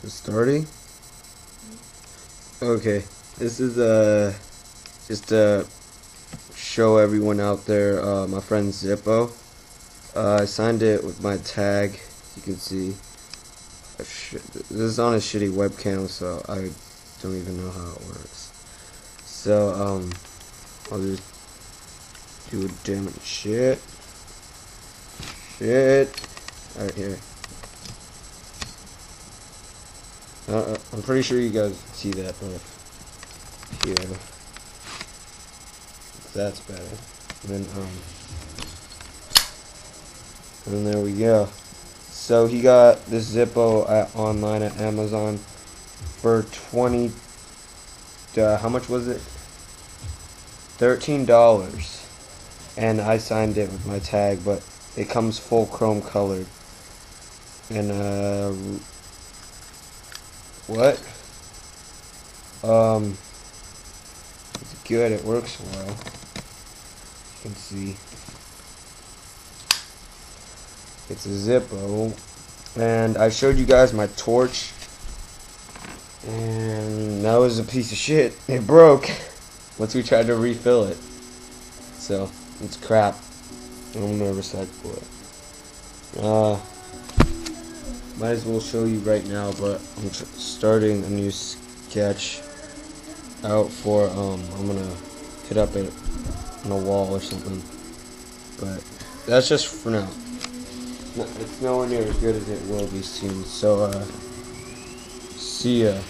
Starting? Okay, this is just to show everyone out there, my friend Zippo. I signed it with my tag. You can see this is on a shitty webcam, so I don't even know how it works. So I'll just do a damn shit right here. I'm pretty sure you guys can see that, but here, that's better. And then there we go. So he got this Zippo online at Amazon for how much was it? $13. And I signed it with my tag, but it comes full chrome colored. And what? It's good. It works well. You can see it's a Zippo, and I showed you guys my torch, and that was a piece of shit. It broke once we tried to refill it, so it's crap. I'm gonna recycle it. Might as well show you right now, but I'm starting a new sketch out for I'm gonna hit up it on a wall or something, but that's just for now. It's nowhere near as good as it will be soon, so see ya.